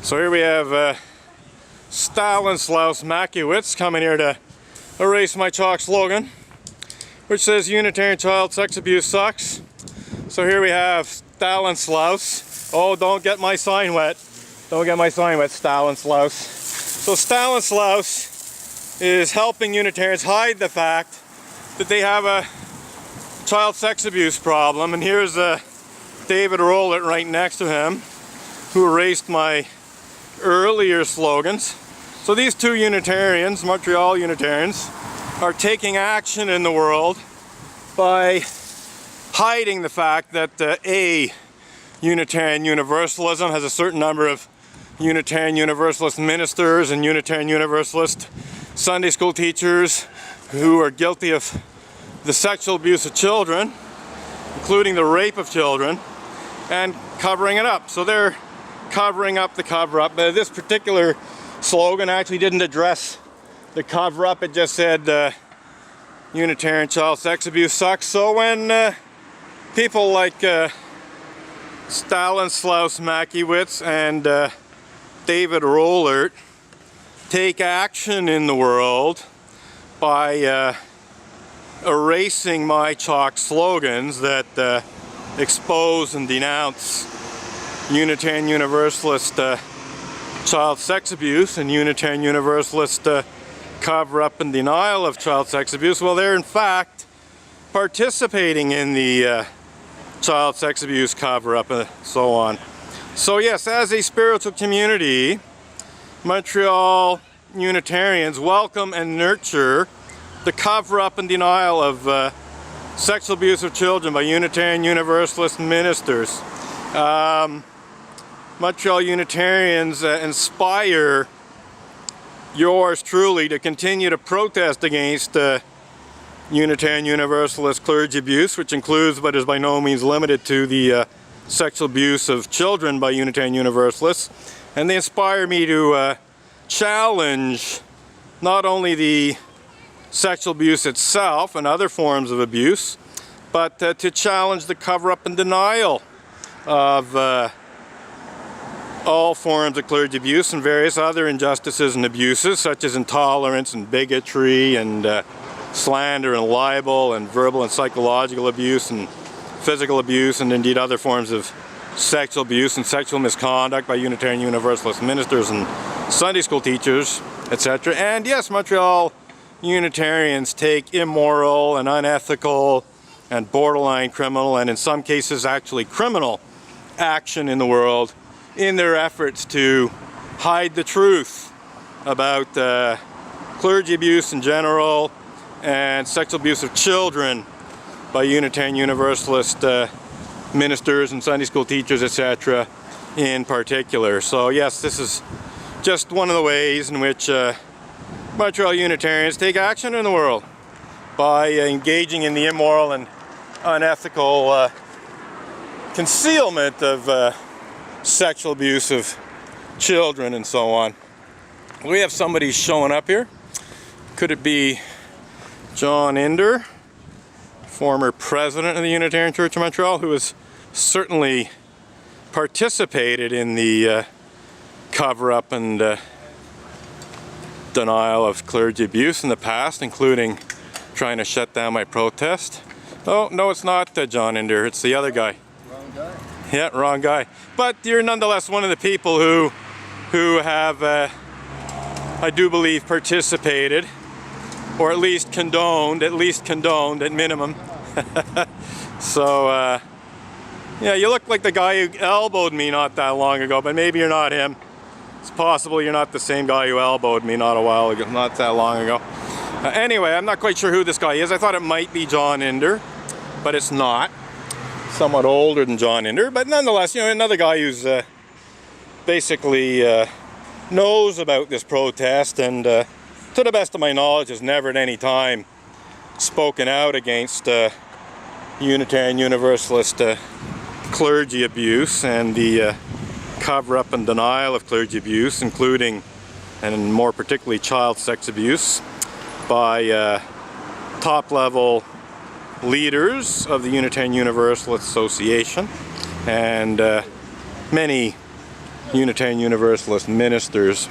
So here we have Stanislaus Makiewicz coming here to erase my chalk slogan, which says Unitarian child sex abuse sucks. So here we have Stanislaus. Oh, don't get my sign wet. Don't get my sign wet, Stanislaus. So Stanislaus is helping Unitarians hide the fact that they have a child sex abuse problem. And here's David Rowlett right next to him, who erased my earlier slogans. So these two Unitarians, Montreal Unitarians, are taking action in the world by hiding the fact that Unitarian Universalism has a certain number of Unitarian Universalist ministers and Unitarian Universalist Sunday school teachers who are guilty of the sexual abuse of children, including the rape of children, and covering it up. So they're covering up the cover-up. But this particular slogan actually didn't address the cover-up. It just said Unitarian child sex abuse sucks. So when people like Stanislaus Makiewicz and David Rowlett take action in the world by erasing my chalk slogans that expose and denounce Unitarian Universalist child sex abuse and Unitarian Universalist cover-up and denial of child sex abuse, well, they're in fact participating in the child sex abuse cover-up and so on. So yes, as a spiritual community, Montreal Unitarians welcome and nurture the cover-up and denial of sexual abuse of children by Unitarian Universalist ministers. Montreal Unitarians inspire yours truly to continue to protest against Unitarian Universalist clergy abuse, which includes but is by no means limited to the sexual abuse of children by Unitarian Universalists. And they inspire me to challenge not only the sexual abuse itself and other forms of abuse, but to challenge the cover-up and denial of all forms of clergy abuse and various other injustices and abuses, such as intolerance and bigotry and slander and libel and verbal and psychological abuse and physical abuse, and indeed other forms of sexual abuse and sexual misconduct by Unitarian Universalist ministers and Sunday school teachers, etc. And yes, Montreal Unitarians take immoral and unethical and borderline criminal, and in some cases actually criminal, action in the world in their efforts to hide the truth about clergy abuse in general and sexual abuse of children by Unitarian Universalist ministers and Sunday school teachers, etc. in particular. So yes, this is just one of the ways in which Montreal Unitarians take action in the world by engaging in the immoral and unethical concealment of sexual abuse of children and so on. We have somebody showing up here. Could it be John Inder, former president of the Unitarian Church of Montreal, who has certainly participated in the cover-up and denial of clergy abuse in the past, including trying to shut down my protest? Oh, no, it's not John Inder, it's the other guy. Wrong guy. Yeah, wrong guy. But you're nonetheless one of the people who have, I do believe, participated, or at least condoned at minimum. So, yeah, you look like the guy who elbowed me not that long ago, but maybe you're not him. It's possible you're not the same guy who elbowed me not that long ago. Anyway, I'm not quite sure who this guy is. I thought it might be John Inder, but it's not. Somewhat older than John Inder, but nonetheless, you know, another guy who's basically knows about this protest and, to the best of my knowledge, has never at any time spoken out against Unitarian Universalist clergy abuse and the cover-up and denial of clergy abuse, including, and more particularly, child sex abuse by top-level leaders of the Unitarian Universalist Association and many Unitarian Universalist ministers.